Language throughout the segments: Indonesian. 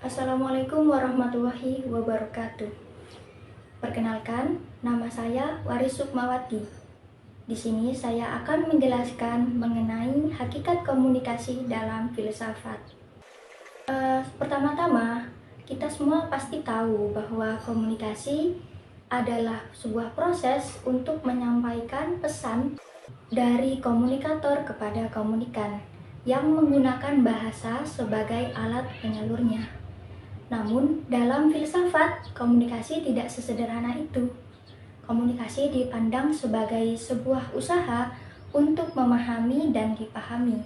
Assalamualaikum warahmatullahi wabarakatuh. Perkenalkan, nama saya Waris Sukmawati. Di sini saya akan menjelaskan mengenai hakikat komunikasi dalam filsafat. Pertama-tama, kita semua pasti tahu bahwa komunikasi adalah sebuah proses untuk menyampaikan pesan dari komunikator kepada komunikan yang menggunakan bahasa sebagai alat penyalurnya. Namun, dalam filsafat, komunikasi tidak sesederhana itu. Komunikasi dipandang sebagai sebuah usaha untuk memahami dan dipahami.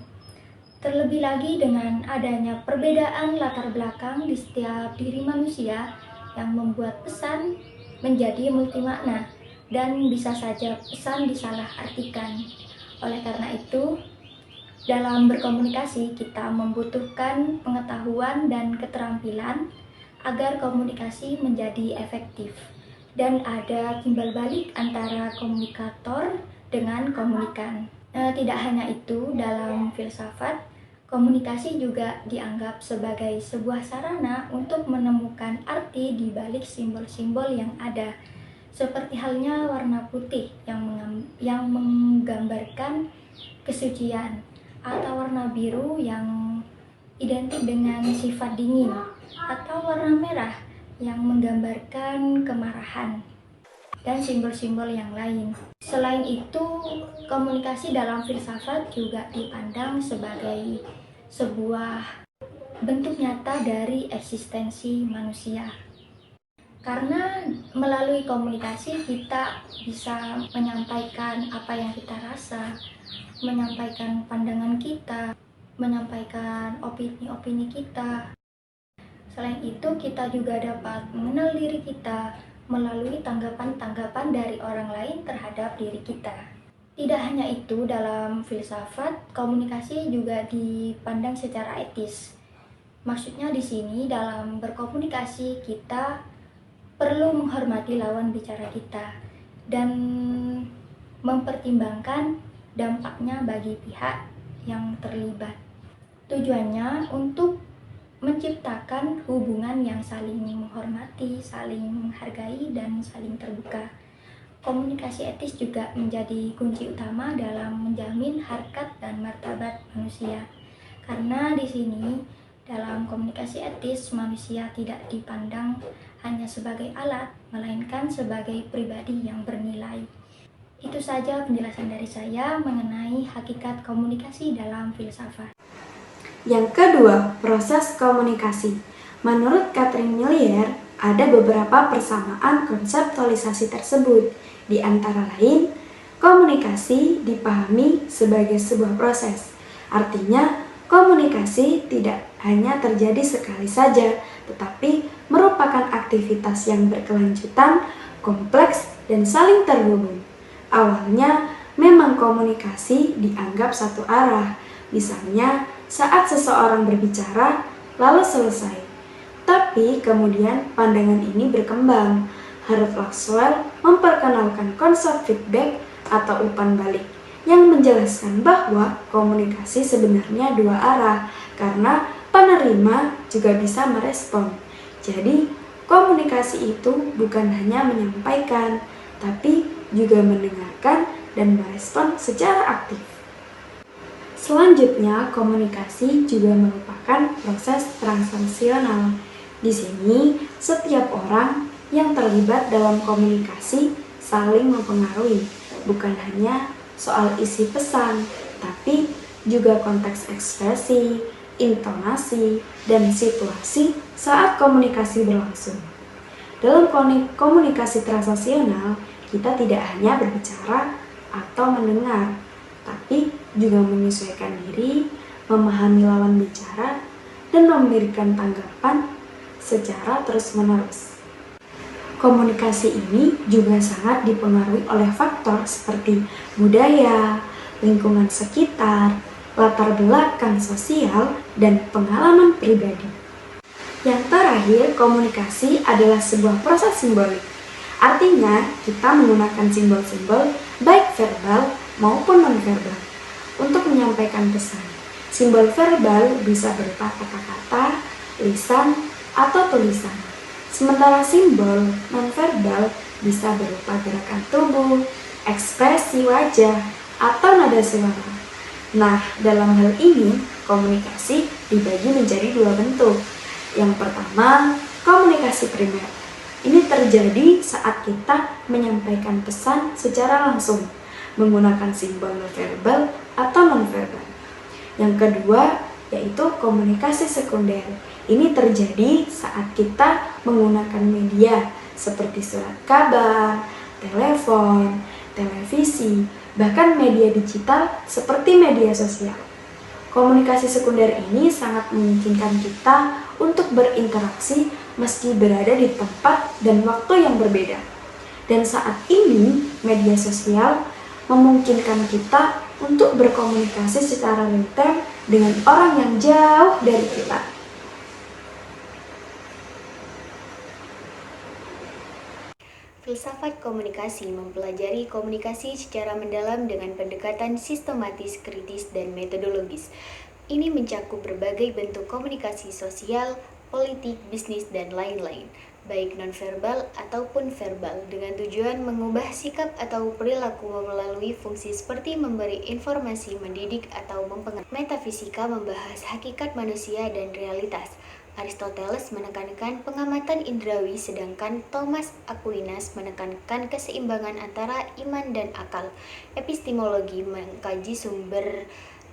Terlebih lagi dengan adanya perbedaan latar belakang di setiap diri manusia yang membuat pesan menjadi multimakna dan bisa saja pesan disalahartikan. Oleh karena itu, dalam berkomunikasi, kita membutuhkan pengetahuan dan keterampilan agar komunikasi menjadi efektif dan ada timbal balik antara komunikator dengan komunikan. Tidak hanya itu, dalam filsafat, komunikasi juga dianggap sebagai sebuah sarana untuk menemukan arti di balik simbol-simbol yang ada, seperti halnya warna putih yang menggambarkan kesucian, atau warna biru yang identik dengan sifat dingin, atau warna merah yang menggambarkan kemarahan, dan simbol-simbol yang lain. Selain itu, komunikasi dalam filsafat juga dipandang sebagai sebuah bentuk nyata dari eksistensi manusia. Karena melalui komunikasi kita bisa menyampaikan apa yang kita rasa, menyampaikan pandangan kita, menyampaikan opini-opini kita. Selain itu, kita juga dapat mengenal diri kita melalui tanggapan-tanggapan dari orang lain terhadap diri kita. Tidak hanya itu, dalam filsafat, komunikasi juga dipandang secara etis. Maksudnya di sini, dalam berkomunikasi kita perlu menghormati lawan bicara kita dan mempertimbangkan dampaknya bagi pihak yang terlibat. Tujuannya untuk menciptakan hubungan yang saling menghormati, saling menghargai, dan saling terbuka. Komunikasi etis juga menjadi kunci utama dalam menjamin harkat dan martabat manusia. Karena di sini dalam komunikasi etis, manusia tidak dipandang hanya sebagai alat, melainkan sebagai pribadi yang bernilai. Itu saja penjelasan dari saya mengenai hakikat komunikasi dalam filsafat. Yang kedua, proses komunikasi. Menurut Catherine Millier, ada beberapa persamaan konseptualisasi tersebut. Di antara lain, komunikasi dipahami sebagai sebuah proses. Artinya, komunikasi tidak hanya terjadi sekali saja, tetapi merupakan aktivitas yang berkelanjutan, kompleks, dan saling terhubung. Awalnya, memang komunikasi dianggap satu arah, misalnya saat seseorang berbicara, lalu selesai. Tapi kemudian pandangan ini berkembang. Harold Laxwell memperkenalkan konsep feedback atau umpan balik, yang menjelaskan bahwa komunikasi sebenarnya dua arah, karena penerima juga bisa merespon. Jadi, komunikasi itu bukan hanya menyampaikan, tapi juga mendengarkan dan merespon secara aktif. Selanjutnya, komunikasi juga merupakan proses transaksional. Di sini, setiap orang yang terlibat dalam komunikasi saling mempengaruhi, bukan hanya soal isi pesan, tapi juga konteks ekspresi, intonasi, dan situasi saat komunikasi berlangsung. Dalam komunikasi transaksional, kita tidak hanya berbicara atau mendengar, tapi juga menyesuaikan diri, memahami lawan bicara, dan memberikan tanggapan secara terus-menerus. Komunikasi ini juga sangat dipengaruhi oleh faktor seperti budaya, lingkungan sekitar, latar belakang sosial, dan pengalaman pribadi. Yang terakhir, komunikasi adalah sebuah proses simbolik. Artinya, kita menggunakan simbol-simbol baik verbal maupun non-verbal untuk menyampaikan pesan. Simbol verbal bisa berupa kata-kata, lisan, atau tulisan. Sementara simbol nonverbal bisa berupa gerakan tubuh, ekspresi wajah, atau nada suara. Nah, dalam hal ini, komunikasi dibagi menjadi dua bentuk. Yang pertama, komunikasi primer. Ini terjadi saat kita menyampaikan pesan secara langsung, menggunakan simbol nonverbal atau nonverbal. Yang kedua, yaitu komunikasi sekunder. Ini terjadi saat kita menggunakan media seperti surat kabar, telepon, televisi, bahkan media digital seperti media sosial. Komunikasi sekunder ini sangat memungkinkan kita untuk berinteraksi meski berada di tempat dan waktu yang berbeda. Dan saat ini, media sosial memungkinkan kita untuk berkomunikasi secara real time dengan orang yang jauh dari kita. Filsafat komunikasi mempelajari komunikasi secara mendalam dengan pendekatan sistematis, kritis, dan metodologis. Ini mencakup berbagai bentuk komunikasi sosial, politik, bisnis, dan lain-lain, baik nonverbal ataupun verbal, dengan tujuan mengubah sikap atau perilaku melalui fungsi seperti memberi informasi, mendidik, atau mempengaruhi. Metafisika membahas hakikat manusia dan realitas. Aristoteles menekankan pengamatan indrawi, sedangkan Thomas Aquinas menekankan keseimbangan antara iman dan akal. Epistemologi mengkaji sumber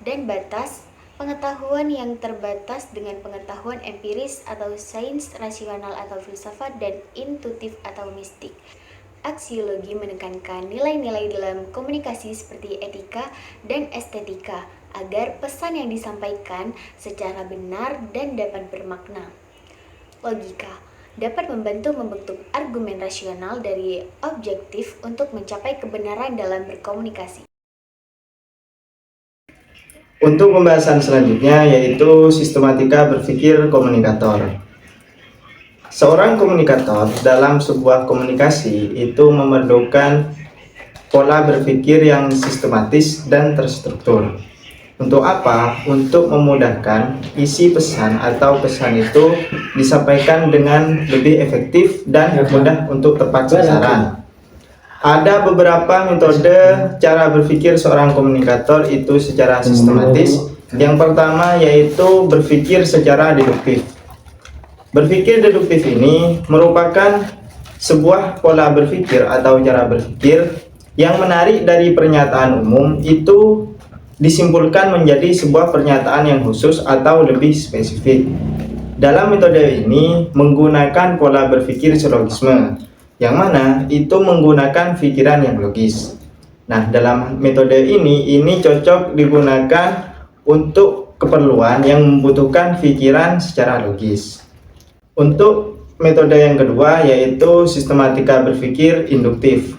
dan batas pengetahuan yang terbatas dengan pengetahuan empiris atau sains rasional atau filsafat dan intuitif atau mistik. Aksiologi menekankan nilai-nilai dalam komunikasi seperti etika dan estetika agar pesan yang disampaikan secara benar dan dapat bermakna. Logika dapat membantu membentuk argumen rasional dari objektif untuk mencapai kebenaran dalam berkomunikasi. Untuk pembahasan selanjutnya yaitu sistematika berpikir komunikator. Seorang komunikator dalam sebuah komunikasi itu memerlukan pola berpikir yang sistematis dan terstruktur. Untuk apa? Untuk memudahkan isi pesan atau pesan itu disampaikan dengan lebih efektif dan mudah untuk tepat sasaran. Ada beberapa metode cara berpikir seorang komunikator itu secara sistematis. Yang pertama yaitu berpikir secara deduktif. Berpikir deduktif ini merupakan sebuah pola berpikir atau cara berpikir yang menarik dari pernyataan umum itu disimpulkan menjadi sebuah pernyataan yang khusus atau lebih spesifik. Dalam metode ini menggunakan pola berpikir silogisme, yang mana itu menggunakan pikiran yang logis. Nah, dalam metode ini cocok digunakan untuk keperluan yang membutuhkan pikiran secara logis. Untuk metode yang kedua yaitu sistematika berpikir induktif.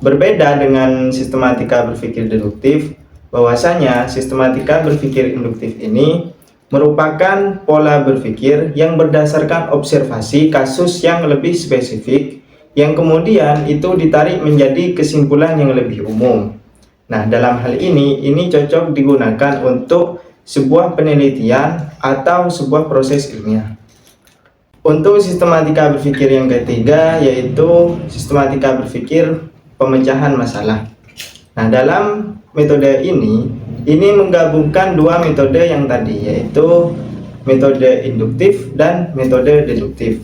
Berbeda dengan sistematika berpikir deduktif, bahwasanya sistematika berpikir induktif ini merupakan pola berpikir yang berdasarkan observasi kasus yang lebih spesifik, yang kemudian itu ditarik menjadi kesimpulan yang lebih umum. Nah, dalam hal ini cocok digunakan untuk sebuah penelitian atau sebuah proses ilmiah. Untuk sistematika berpikir yang ketiga yaitu sistematika berpikir pemecahan masalah. Nah, dalam metode ini menggabungkan dua metode yang tadi, yaitu metode induktif dan metode deduktif,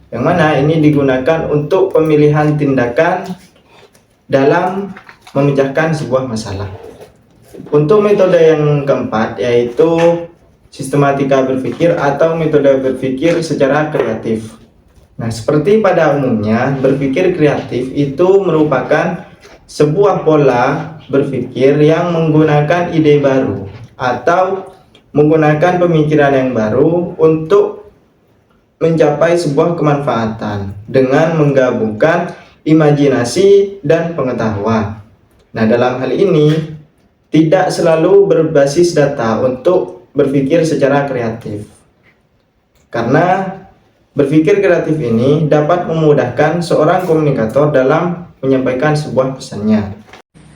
yang mana ini digunakan untuk pemilihan tindakan dalam memecahkan sebuah masalah. Untuk metode yang keempat yaitu sistematika berpikir atau metode berpikir secara kreatif. Nah, seperti pada umumnya, berpikir kreatif itu merupakan sebuah pola berpikir yang menggunakan ide baru atau menggunakan pemikiran yang baru untuk mencapai sebuah kemanfaatan dengan menggabungkan imajinasi dan pengetahuan. Nah, dalam hal ini tidak selalu berbasis data untuk berpikir secara kreatif, karena berpikir kreatif ini dapat memudahkan seorang komunikator dalam menyampaikan sebuah pesannya.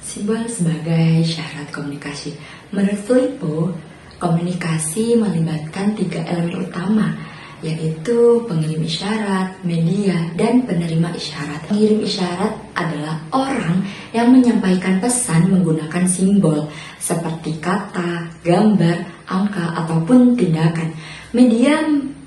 Simbol sebagai syarat komunikasi. Menurut Filippo, komunikasi melibatkan 3 elemen utama, yaitu pengirim isyarat, media, dan penerima isyarat. Pengirim isyarat adalah orang yang menyampaikan pesan menggunakan simbol seperti kata, gambar, angka, ataupun tindakan. Media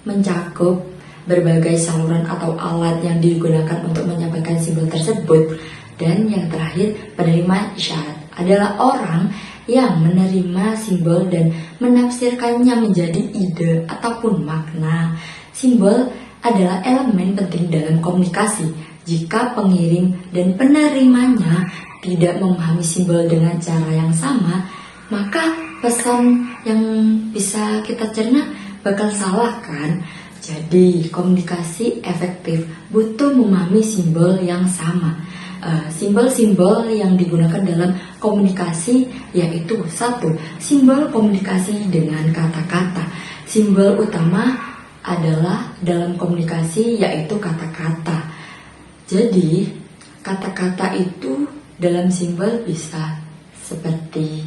mencakup berbagai saluran atau alat yang digunakan untuk menyampaikan simbol tersebut. Dan yang terakhir, penerima isyarat adalah orang yang menerima simbol dan menafsirkannya menjadi ide ataupun makna. Simbol adalah elemen penting dalam komunikasi. Jika pengirim dan penerimanya tidak memahami simbol dengan cara yang sama, maka pesan yang bisa kita cerna bakal salah kan? Jadi komunikasi efektif butuh memahami simbol yang sama. Simbol-simbol yang digunakan dalam komunikasi yaitu 1. Simbol komunikasi dengan kata-kata. Simbol utama adalah dalam komunikasi yaitu kata-kata. Jadi kata-kata itu dalam simbol bisa seperti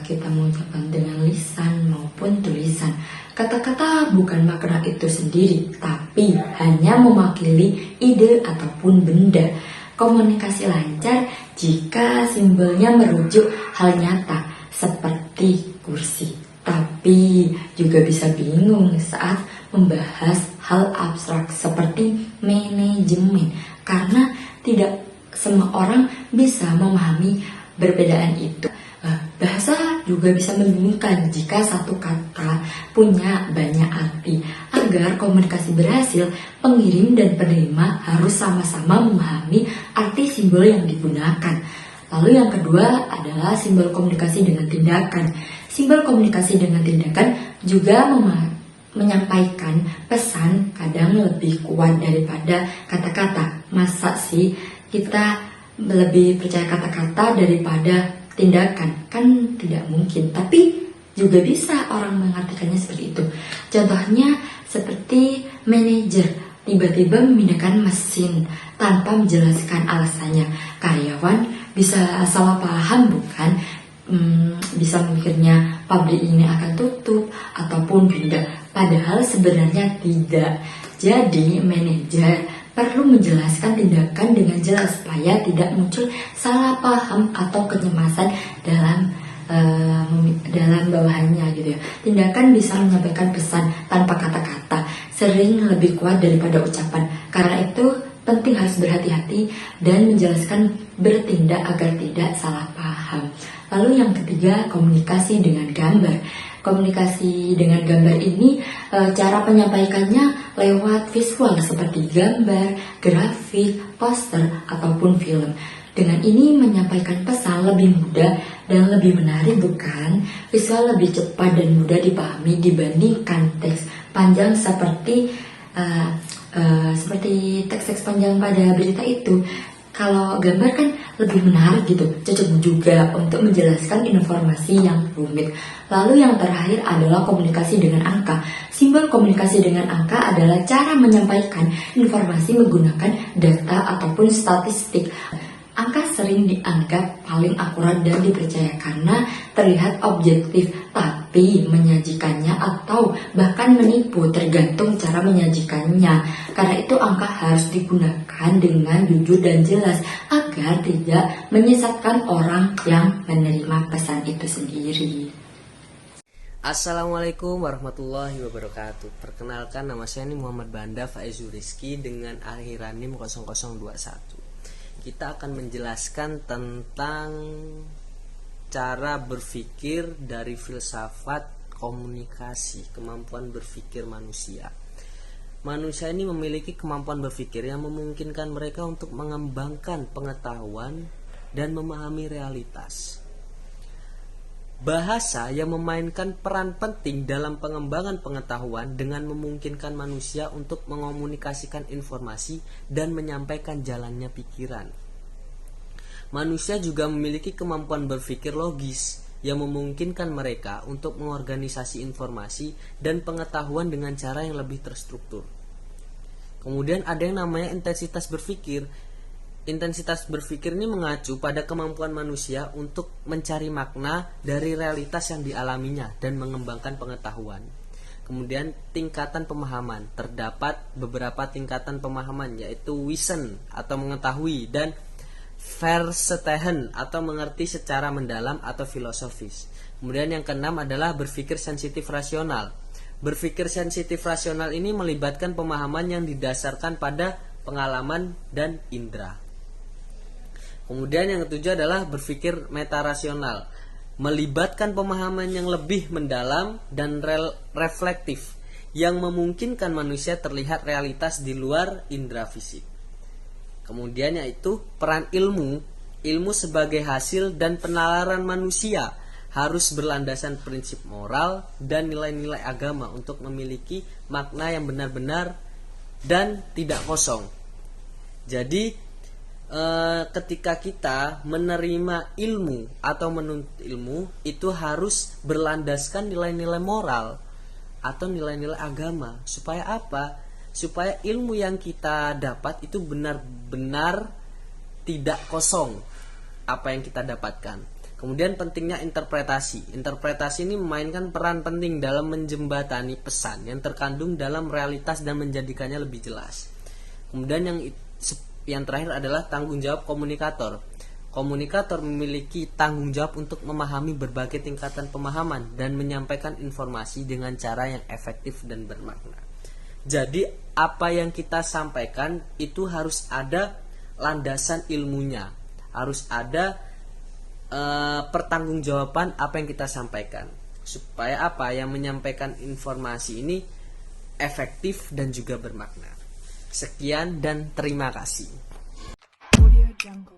kita mengucapkan dengan lisan maupun tulisan. Kata-kata bukan makna itu sendiri, tapi hanya mewakili ide ataupun benda. Komunikasi lancar jika simbolnya merujuk hal nyata seperti kursi. Tapi juga bisa bingung saat membahas hal abstrak seperti manajemen, karena tidak semua orang bisa memahami perbedaan itu. Bahasa juga bisa membingungkan jika satu kata punya banyak arti. Agar komunikasi berhasil, pengirim dan penerima harus sama-sama memahami arti simbol yang digunakan. Lalu yang kedua adalah simbol komunikasi dengan tindakan. Simbol komunikasi dengan tindakan juga menyampaikan pesan kadang lebih kuat daripada kata-kata. Masa sih kita lebih percaya kata-kata daripada tindakan? Kan tidak mungkin, tapi juga bisa orang mengartikannya seperti itu. Contohnya seperti manajer tiba-tiba memindahkan mesin tanpa menjelaskan alasannya. Karyawan bisa salah paham bukan? Bisa mikirnya pabrik ini akan tutup ataupun pindah, padahal sebenarnya tidak. Jadi manajer perlu menjelaskan tindakan dengan jelas supaya tidak muncul salah paham atau kecemasan dalam bawahannya gitu ya. Tindakan bisa menyampaikan pesan tanpa kata-kata, sering lebih kuat daripada ucapan. Karena itu penting harus berhati-hati dan menjelaskan bertindak agar tidak salah paham. Lalu yang ketiga, komunikasi dengan gambar. Komunikasi dengan gambar ini cara penyampaikannya lewat visual seperti gambar, grafik, poster, ataupun film. Dengan ini menyampaikan pesan lebih mudah dan lebih menarik bukan? Visual lebih cepat dan mudah dipahami dibandingkan teks panjang seperti teks-teks panjang pada berita itu. Kalau gambar kan lebih menarik gitu, cocok juga untuk menjelaskan informasi yang rumit. Lalu yang terakhir adalah komunikasi dengan angka. Simbol komunikasi dengan angka adalah cara menyampaikan informasi menggunakan data ataupun statistik. Angka sering dianggap paling akurat dan dipercaya karena terlihat objektif, tapi menyajikannya atau bahkan menipu tergantung cara menyajikannya. Karena itu angka harus digunakan dengan jujur dan jelas agar tidak menyesatkan orang yang menerima pesan itu sendiri. Assalamualaikum warahmatullahi wabarakatuh. Perkenalkan, nama saya Muhammad Banda Faizul Rizky dengan akhiran NIM 0021. Kita akan menjelaskan tentang cara berpikir dari filsafat komunikasi, kemampuan berpikir manusia. Manusia ini memiliki kemampuan berpikir yang memungkinkan mereka untuk mengembangkan pengetahuan dan memahami realitas. Bahasa yang memainkan peran penting dalam pengembangan pengetahuan dengan memungkinkan manusia untuk mengomunikasikan informasi dan menyampaikan jalannya pikiran. Manusia juga memiliki kemampuan berpikir logis yang memungkinkan mereka untuk mengorganisasi informasi dan pengetahuan dengan cara yang lebih terstruktur. Kemudian ada yang namanya intensitas berpikir. Intensitas berpikir ini mengacu pada kemampuan manusia untuk mencari makna dari realitas yang dialaminya dan mengembangkan pengetahuan. Kemudian tingkatan pemahaman, terdapat beberapa tingkatan pemahaman, yaitu wissen atau mengetahui, dan verstehen atau mengerti secara mendalam atau filosofis. Kemudian yang keenam adalah berpikir sensitif rasional. Berpikir sensitif rasional ini melibatkan pemahaman yang didasarkan pada pengalaman dan indera. Kemudian yang ketujuh adalah berpikir metarasional, melibatkan pemahaman yang lebih mendalam dan reflektif yang memungkinkan manusia terlihat realitas di luar indera fisik. Kemudian yaitu peran ilmu. Ilmu sebagai hasil dan penalaran manusia harus berlandasan prinsip moral dan nilai-nilai agama untuk memiliki makna yang benar-benar dan tidak kosong. Jadi ketika kita menerima ilmu atau menuntut ilmu, itu harus berlandaskan nilai-nilai moral atau nilai-nilai agama. Supaya apa? Supaya ilmu yang kita dapat itu benar-benar tidak kosong apa yang kita dapatkan. Kemudian pentingnya interpretasi. Interpretasi ini memainkan peran penting dalam menjembatani pesan yang terkandung dalam realitas dan menjadikannya lebih jelas. Kemudian yang terakhir adalah tanggung jawab komunikator. Komunikator memiliki tanggung jawab untuk memahami berbagai tingkatan pemahaman dan menyampaikan informasi dengan cara yang efektif dan bermakna. Jadi apa yang kita sampaikan itu harus ada landasan ilmunya, harus ada pertanggungjawaban apa yang kita sampaikan. Supaya apa yang menyampaikan informasi ini efektif dan juga bermakna. Sekian dan terima kasih. Audio Jungle.